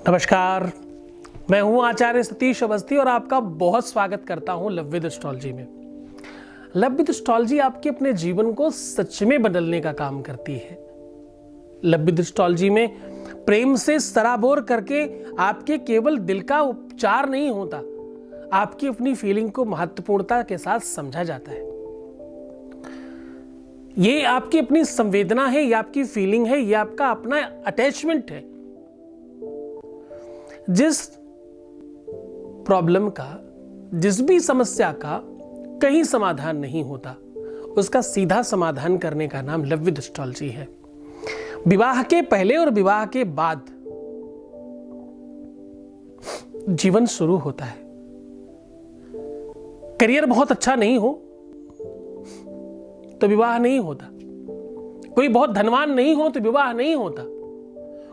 नमस्कार, मैं हूं आचार्य सतीश अवस्थी और आपका बहुत स्वागत करता हूं लव विद एस्ट्रोलॉजी में। लव विद एस्ट्रोलॉजी आपके अपने जीवन को सच में बदलने का काम करती है। लव विद एस्ट्रोलॉजी में प्रेम से सराबोर करके आपके केवल दिल का उपचार नहीं होता, आपकी अपनी फीलिंग को महत्वपूर्णता के साथ समझा जाता है। ये आपकी अपनी संवेदना है, ये आपकी फीलिंग है, ये आपका अपना अटैचमेंट है। जिस प्रॉब्लम का, जिस भी समस्या का कहीं समाधान नहीं होता, उसका सीधा समाधान करने का नाम लव विद एस्ट्रोलॉजी है। विवाह के पहले और विवाह के बाद जीवन शुरू होता है। करियर बहुत अच्छा नहीं हो तो विवाह नहीं होता, कोई बहुत धनवान नहीं हो तो विवाह नहीं होता,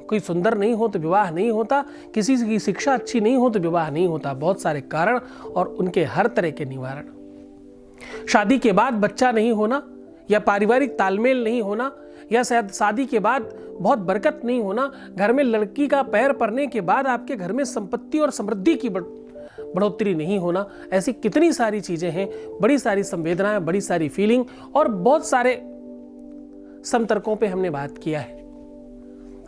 कोई सुंदर नहीं हो तो विवाह नहीं होता, किसी की शिक्षा अच्छी नहीं हो तो विवाह नहीं होता। बहुत सारे कारण और उनके हर तरह के निवारण। शादी के बाद बच्चा नहीं होना, या पारिवारिक तालमेल नहीं होना, या शायद शादी के बाद बहुत बरकत नहीं होना, घर में लड़की का पैर पड़ने के बाद आपके घर में संपत्ति और समृद्धि की बढ़ोतरी नहीं होना, ऐसी कितनी सारी चीजें हैं, बड़ी सारी संवेदनाएं, बड़ी सारी फीलिंग और बहुत सारे समतर्कों पे हमने बात किया है।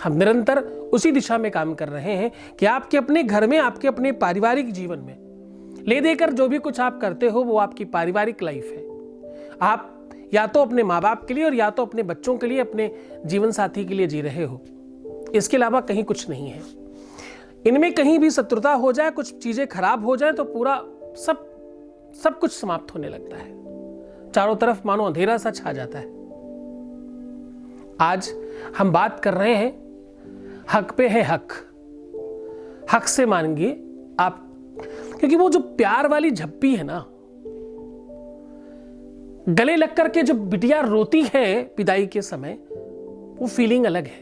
हम निरंतर उसी दिशा में काम कर रहे हैं कि आपके अपने घर में, आपके अपने पारिवारिक जीवन में ले देकर जो भी कुछ आप करते हो वो आपकी पारिवारिक लाइफ है। आप या तो अपने माँ बाप के लिए और या तो अपने बच्चों के लिए, अपने जीवन साथी के लिए जी रहे हो। इसके अलावा कहीं कुछ नहीं है। इनमें कहीं भी शत्रुता हो जाए, कुछ चीजें खराब हो जाए तो पूरा सब कुछ समाप्त होने लगता है। चारों तरफ मानो अंधेरा सा छा जाता है। आज हम बात कर रहे हैं हक पे है हक। हक से मांगिए आप, क्योंकि वो जो प्यार वाली झप्पी है ना, गले लग करके जो बिटिया रोती है विदाई के समय, वो फीलिंग अलग है।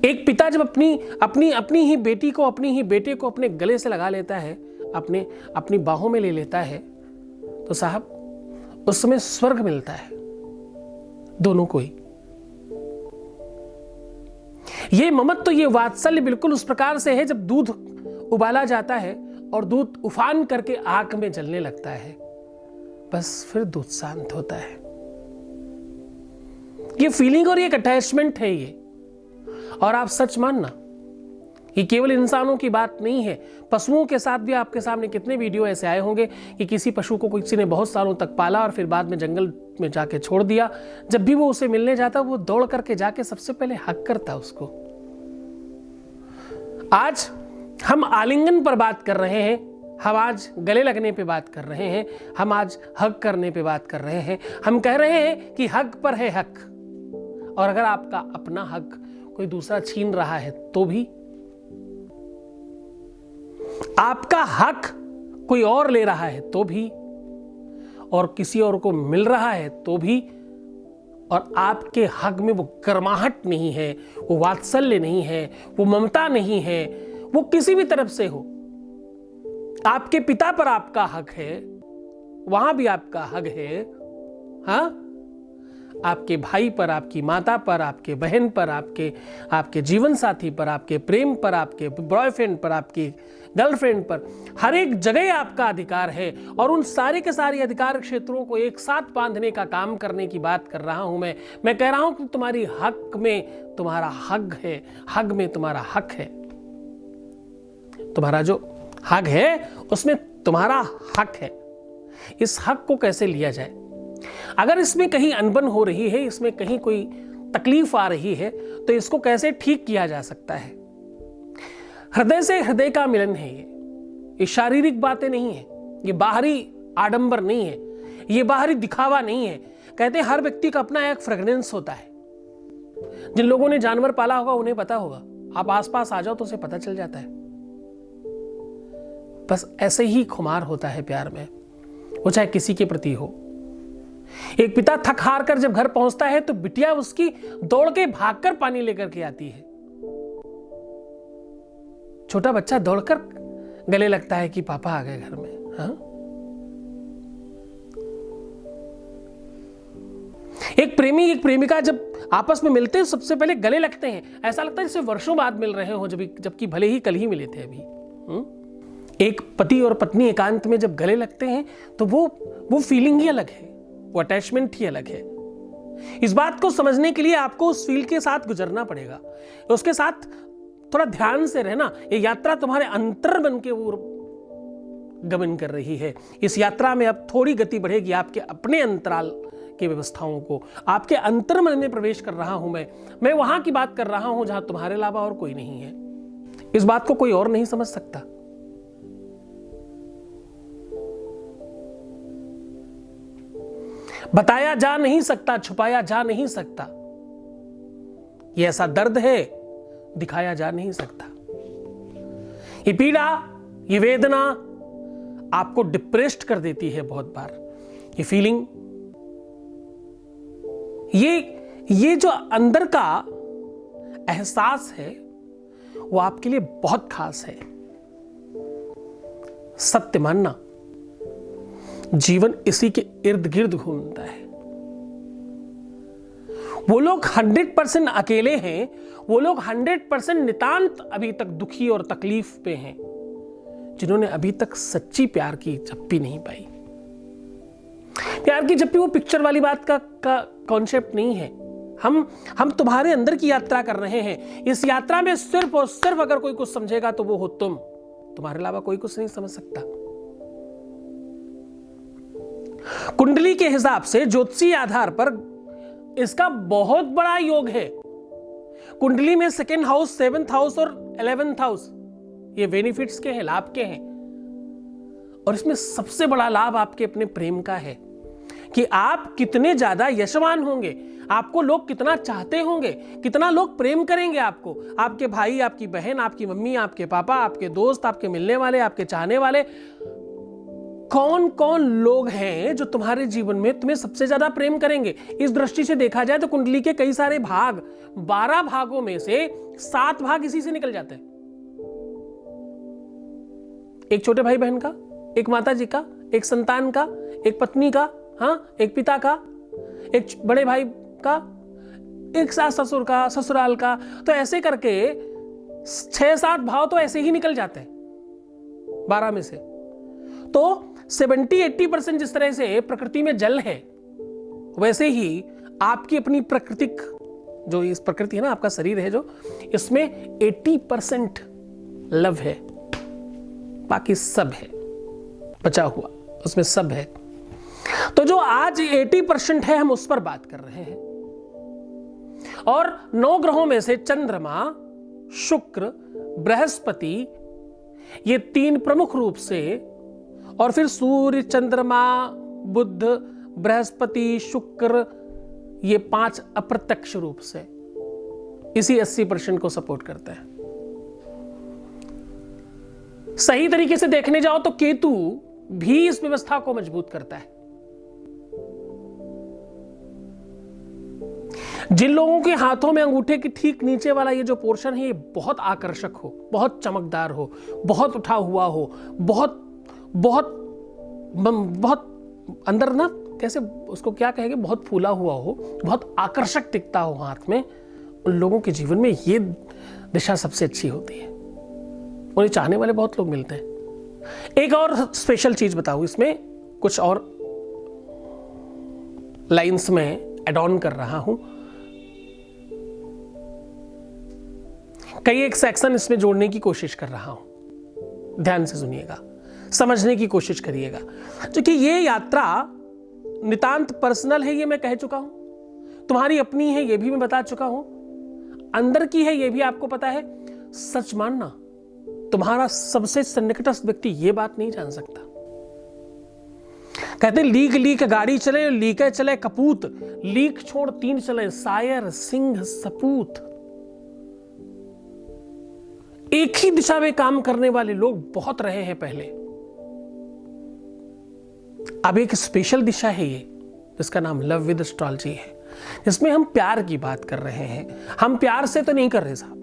एक पिता जब अपनी ही बेटी को, अपनी ही बेटे को अपने गले से लगा लेता है, अपनी बाहों में ले लेता है, तो साहब उस समय स्वर्ग मिलता है दोनों को ही। ये ममत्व, ये वात्सल्य बिल्कुल उस प्रकार से है जब दूध उबाला जाता है और दूध उफान करके आंख में जलने लगता है, बस फिर दूध शांत होता है। ये फीलिंग और ये अटैचमेंट है ये। और आप सच मानना, ये केवल इंसानों की बात नहीं है, पशुओं के साथ भी आपके सामने कितने वीडियो ऐसे आए होंगे कि किसी पशु को किसी ने बहुत सालों तक पाला और फिर बाद में जंगल में जाके छोड़ दिया। जब भी वो उसे मिलने जाता, वो दौड़ करके जाके सबसे पहले हक करता उसको। आज हम आलिंगन पर बात कर रहे हैं, हम आज गले लगने पे बात कर रहे हैं, हम आज हक करने पे बात कर रहे हैं। हम कह रहे हैं कि हक पर है हक, और अगर आपका अपना हक कोई दूसरा छीन रहा है तो भी, आपका हक कोई और ले रहा है तो भी, और किसी और को मिल रहा है तो भी, और आपके हक में वो गर्माहट नहीं है, वो वात्सल्य नहीं है, वो ममता नहीं है, वो किसी भी तरफ से हो। आपके पिता पर आपका हक है, वहां भी आपका हक है। हाँ, आपके भाई पर, आपकी माता पर, आपके बहन पर, आपके जीवन साथी पर, आपके प्रेम पर, आपके बॉयफ्रेंड पर, आपकी गर्लफ्रेंड पर, हर एक जगह आपका अधिकार है। और उन सारे के सारे अधिकार क्षेत्रों को एक साथ बांधने का काम करने की बात कर रहा हूं मैं कह रहा हूं कि तुम्हारी हक में तुम्हारा हक है, हक में तुम्हारा हक है। तुम्हारा जो हक है उसमें तुम्हारा हक है। इस हक को कैसे लिया जाए? अगर इसमें कहीं अनबन हो रही है, इसमें कहीं कोई तकलीफ आ रही है, तो इसको कैसे ठीक किया जा सकता है? हृदय से हृदय का मिलन है ये शारीरिक बातें नहीं है, ये बाहरी आडंबर नहीं है, ये बाहरी दिखावा नहीं है। कहते हैं हर व्यक्ति का अपना एक फ्रेग्रेंस होता है। जिन लोगों ने जानवर पाला होगा उन्हें पता होगा, आप आसपास आ जाओ तो उसे पता चल जाता है। बस ऐसे ही खुमार होता है प्यार में, वो चाहे किसी के प्रति हो। एक पिता थक हार कर जब घर पहुंचता है तो बिटिया उसकी दौड़ के भागकर पानी लेकर के आती है। छोटा बच्चा दौड़कर गले लगता है कि पापा आ गए घर में। हाँ? एक प्रेमी एक प्रेमिका जब आपस में मिलते हैं सबसे पहले गले लगते हैं, ऐसा लगता है जैसे वर्षों बाद मिल रहे हो, जबकि भले ही कल ही मिले थे अभी। एक पति और पत्नी एकांत में जब गले लगते हैं तो वो फीलिंग ही अलग है, वो अटैचमेंट ही अलग है। इस बात को समझने के लिए आपको उस फील के साथ गुजरना पड़ेगा, उसके साथ थोड़ा ध्यान से रहना। ये यात्रा तुम्हारे अंतर बन के वो गमन कर रही है। इस यात्रा में अब थोड़ी गति बढ़ेगी, आपके अपने अंतराल की व्यवस्थाओं को, आपके अंतर्मन में प्रवेश कर रहा हूं मैं वहां की बात कर रहा हूं जहां तुम्हारे अलावा और कोई नहीं है। इस बात को कोई और नहीं समझ सकता। बताया जा नहीं सकता, छुपाया जा नहीं सकता। यह ऐसा दर्द है, दिखाया जा नहीं सकता। ये पीड़ा, ये वेदना आपको डिप्रेस्ड कर देती है बहुत बार। ये फीलिंग, ये जो अंदर का एहसास है वो आपके लिए बहुत खास है। सत्य मानना, जीवन इसी के इर्द गिर्द घूमता है। वो लोग 100% अकेले हैं, वो लोग 100% नितांत अभी तक दुखी और तकलीफ पे हैं, जिन्होंने अभी तक सच्ची प्यार की झप्पी नहीं पाई। प्यार की झप्पी वो पिक्चर वाली बात का कॉन्सेप्ट नहीं है। हम तुम्हारे अंदर की यात्रा कर रहे हैं। इस यात्रा में सिर्फ और सिर्फ अगर कोई कुछ समझेगा तो वो हो तुम्हारे अलावा कोई कुछ नहीं समझ सकता। कुंडली के हिसाब से, ज्योतिषीय आधार पर इसका बहुत बड़ा योग है। कुंडली में 2nd हाउस, 7th हाउस और 11th हाउस ये बेनिफिट्स के हैं, लाभ के हैं। और इसमें सबसे बड़ा लाभ आपके अपने प्रेम का है कि आप कितने ज्यादा यशवान होंगे, आपको लोग कितना चाहते होंगे, कितना लोग प्रेम करेंगे आपको। आपके भाई, आपकी बहन, आपकी मम्मी, आपके पापा, आपके दोस्त, आपके मिलने वाले, आपके चाहने वाले, कौन कौन लोग हैं जो तुम्हारे जीवन में तुम्हें सबसे ज्यादा प्रेम करेंगे। इस दृष्टि से देखा जाए तो कुंडली के कई सारे भाग, 12 भागों में से 7 भाग इसी से निकल जाते हैं। एक छोटे भाई बहन का, एक माता जी का, एक संतान का, एक पत्नी का, एक पिता का, एक बड़े भाई का, एक सास ससुर का, ससुराल का। तो ऐसे करके 6-7 भाव तो ऐसे ही निकल जाते हैं 12 में से। तो 70-80% जिस तरह से प्रकृति में जल है, वैसे ही आपकी अपनी प्राकृतिक जो इस प्रकृति है ना, आपका शरीर है जो, इसमें 80% लव है, बाकी सब है बचा हुआ, उसमें सब है। तो जो आज 80% है, हम उस पर बात कर रहे हैं। और 9 ग्रहों में से चंद्रमा, शुक्र, बृहस्पति, ये 3 प्रमुख रूप से, और फिर सूर्य, चंद्रमा, बुध, बृहस्पति, शुक्र, ये 5 अप्रत्यक्ष रूप से इसी 80% को सपोर्ट करते हैं। सही तरीके से देखने जाओ तो केतु भी इस व्यवस्था को मजबूत करता है। जिन लोगों के हाथों में अंगूठे के ठीक नीचे वाला ये जो पोर्शन है, ये बहुत आकर्षक हो, बहुत चमकदार हो, बहुत उठा हुआ हो, बहुत बहुत बहुत अंदर ना, कैसे उसको क्या कहेंगे, बहुत फूला हुआ हो, बहुत आकर्षक दिखता हो हाथ में, उन लोगों के जीवन में ये दिशा सबसे अच्छी होती है। उन्हें चाहने वाले बहुत लोग मिलते हैं। एक और स्पेशल चीज बताऊं, इसमें कुछ और लाइंस में एड ऑन कर रहा हूं, कई एक सेक्शन इसमें जोड़ने की कोशिश कर रहा हूं। ध्यान से सुनिएगा, समझने की कोशिश करिएगा, क्योंकि ये यात्रा नितांत पर्सनल है, ये मैं कह चुका हूं। तुम्हारी अपनी है, ये भी मैं बता चुका हूं। अंदर की है, ये भी आपको पता है। सच मानना, तुम्हारा सबसे सन्निकटस्थ व्यक्ति ये बात नहीं जान सकता। कहते लीक लीक गाड़ी चले, लीके चले कपूत, लीक छोड़ 3 चले, सायर, सिंह, सपूत। एक ही दिशा में काम करने वाले लोग बहुत रहे हैं पहले। अब एक स्पेशल दिशा है ये, जिसका नाम लव विद एस्ट्रोलॉजी है, जिसमें हम प्यार की बात कर रहे हैं। हम प्यार से तो नहीं कर रहे साहब,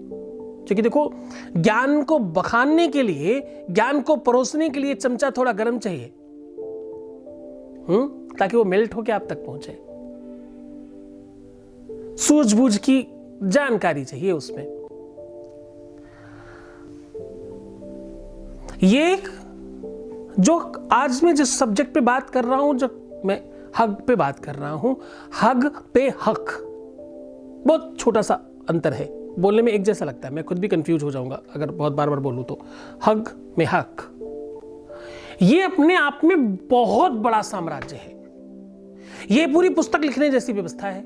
क्योंकि देखो, ज्ञान को बखानने के लिए, ज्ञान को परोसने के लिए चमचा थोड़ा गर्म चाहिए, ताकि वो मेल्ट होकर आप तक पहुंचे। सूझबूझ की जानकारी चाहिए उसमें। ये जो आज मैं जिस सब्जेक्ट पे बात कर रहा हूं, जो मैं हक पे बात कर रहा हूं, हक पे हक, बहुत छोटा सा अंतर है, बोलने में एक जैसा लगता है, मैं खुद भी कंफ्यूज हो जाऊंगा अगर बहुत बार बार बोलूं तो। हक में हक, ये अपने आप में बहुत बड़ा साम्राज्य है। ये पूरी पुस्तक लिखने जैसी व्यवस्था है,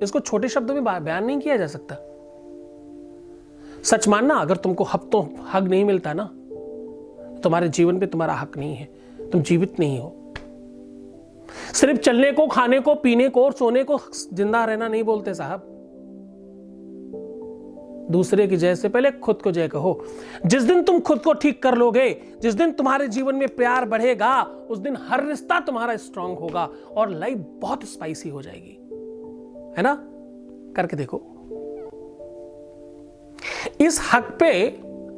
इसको छोटे शब्दों में बयान नहीं किया जा सकता। सच मानना, अगर तुमको हफ्तों हक नहीं मिलता ना, तुम्हारे जीवन पे तुम्हारा हक नहीं है, तुम जीवित नहीं हो। सिर्फ चलने को, खाने को, पीने को और सोने को जिंदा रहना नहीं बोलते साहब। दूसरे की जय से पहले खुद को जय कहो। जिस दिन तुम खुद को ठीक कर लोगे, जिस दिन तुम्हारे जीवन में प्यार बढ़ेगा, उस दिन हर रिश्ता तुम्हारा स्ट्रांग होगा और लाइफ बहुत स्पाइसी हो जाएगी, है ना? करके देखो। इस हक पे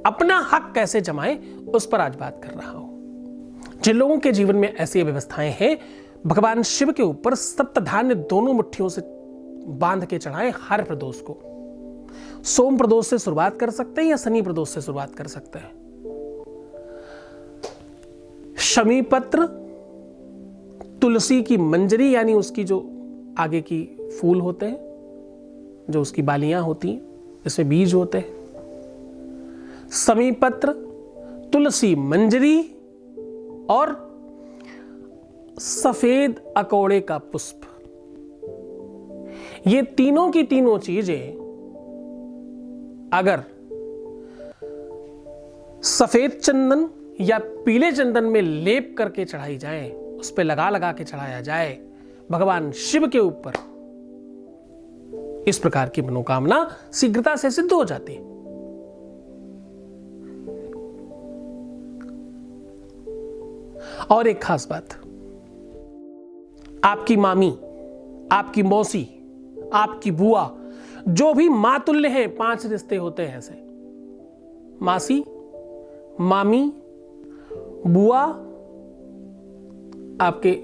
अपना हक कैसे जमाएं, उस पर आज बात कर रहा हूं। जिन लोगों के जीवन में ऐसी व्यवस्थाएं हैं, भगवान शिव के ऊपर सप्त धान्य दोनों मुट्ठियों से बांध के चढ़ाएं हर प्रदोष को। सोम प्रदोष से शुरुआत कर सकते हैं या शनि प्रदोष से शुरुआत कर सकते हैं। शमी पत्र, तुलसी की मंजरी यानी उसकी जो आगे की फूल होते हैं, जो उसकी बालियां होती हैं, इसमें बीज होते हैं। शमी पत्र, तुलसी मंजरी और सफेद अकौड़े का पुष्प, ये तीनों की तीनों चीजें अगर सफेद चंदन या पीले चंदन में लेप करके चढ़ाई जाए, उस पे लगा लगा के चढ़ाया जाए भगवान शिव के ऊपर, इस प्रकार की मनोकामना शीघ्रता से सिद्ध हो जाती है। और एक खास बात, आपकी मामी, आपकी मौसी, आपकी बुआ, जो भी मातुल्य हैं, 5 रिश्ते होते हैं ऐसे, मासी, मामी, बुआ, आपके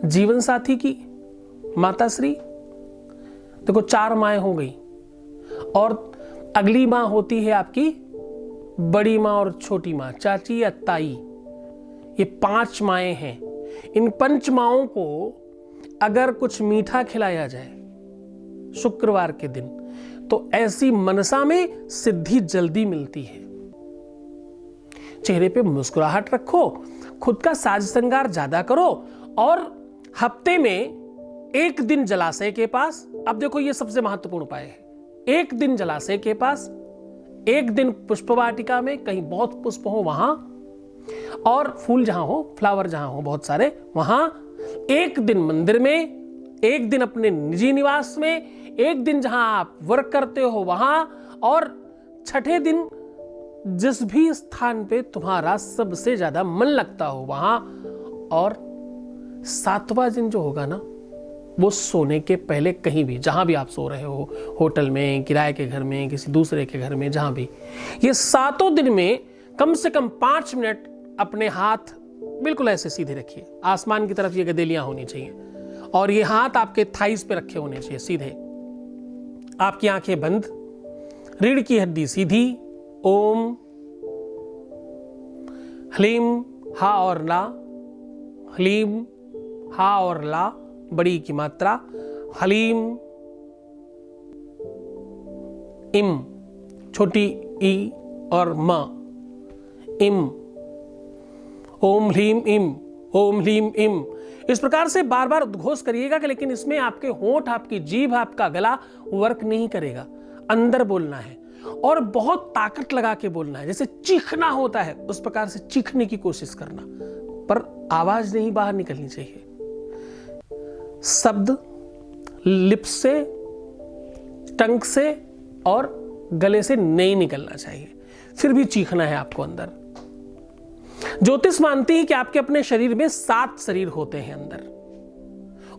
जीवन साथी की माताश्री, देखो 4 माएँ हो गई, और अगली माँ होती है आपकी बड़ी माँ और छोटी माँ, चाची या ताई। ये 5 माएँ हैं। इन 5 माओं को अगर कुछ मीठा खिलाया जाए शुक्रवार के दिन, तो ऐसी मनसा में सिद्धि जल्दी मिलती है। चेहरे पे मुस्कुराहट रखो, खुद का साज श्रृंगार ज्यादा करो, और हफ्ते में 1 दिन जलाशय के पास, अब देखो ये सबसे महत्वपूर्ण उपाय है, 1 दिन जलाशय के पास, 1 दिन पुष्प वाटिका में, कहीं बहुत पुष्प हो वहां, और फूल जहां हो, फ्लावर जहां हो बहुत सारे, वहां 1 दिन मंदिर में, 1 दिन अपने निजी निवास में, 1 दिन जहां आप वर्क करते हो वहां, और 6ठे दिन जिस भी स्थान पे तुम्हारा सबसे ज्यादा मन लगता हो वहां, और 7वां दिन जो होगा ना, वो सोने के पहले कहीं भी, जहां भी आप सो रहे हो, होटल में, किराए के घर में, किसी दूसरे के घर में, जहां भी, ये 7 दिन में कम से कम 5 मिनट अपने हाथ बिल्कुल ऐसे सीधे रखिए, आसमान की तरफ ये गदेलियां होनी चाहिए, और ये हाथ आपके थाइस पे रखे होने चाहिए सीधे, आपकी आंखें बंद, रीढ़ की हड्डी सीधी। ओम ह्लीम हा और ला, ह्लीम हा और ला, बड़ी की मात्रा, हलीम, इम, छोटी ई और म, इम, ओम ह्लीम इम, ओम ह्लीम इम। इस प्रकार से बार बार उद्घोष करिएगा कि, लेकिन इसमें आपके होंठ, आपकी जीभ, आपका गला वर्क नहीं करेगा, अंदर बोलना है और बहुत ताकत लगा के बोलना है, जैसे चीखना होता है उस प्रकार से चीखने की कोशिश करना, पर आवाज नहीं बाहर निकलनी चाहिए। शब्द लिप्स से, टंग से और गले से नहीं निकलना चाहिए, फिर भी चीखना है आपको अंदर। ज्योतिष मानती है कि आपके अपने शरीर में 7 शरीर होते हैं अंदर,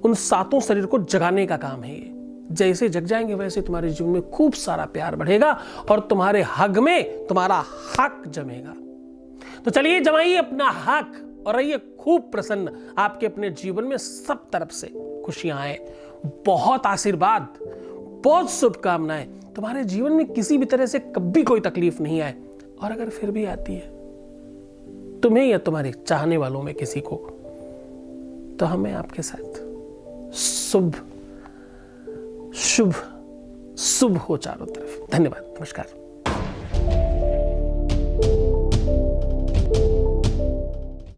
उन 7 शरीर को जगाने का काम है ये। जैसे जग जाएंगे वैसे तुम्हारे जीवन में खूब सारा प्यार बढ़ेगा और तुम्हारे हक में तुम्हारा हक जमेगा। तो चलिए जमाइए अपना हक और रहिए खूब प्रसन्न, आपके अपने जीवन में सब तरफ से खुशियां आए, बहुत आशीर्वाद, बहुत शुभकामनाएं, तुम्हारे जीवन में किसी भी तरह से कभी कोई तकलीफ नहीं आए, और अगर फिर भी आती है तुम्हें या तुम्हारे चाहने वालों में किसी को, तो हमें आपके साथ शुभ शुभ शुभ हो चारों तरफ। धन्यवाद, नमस्कार।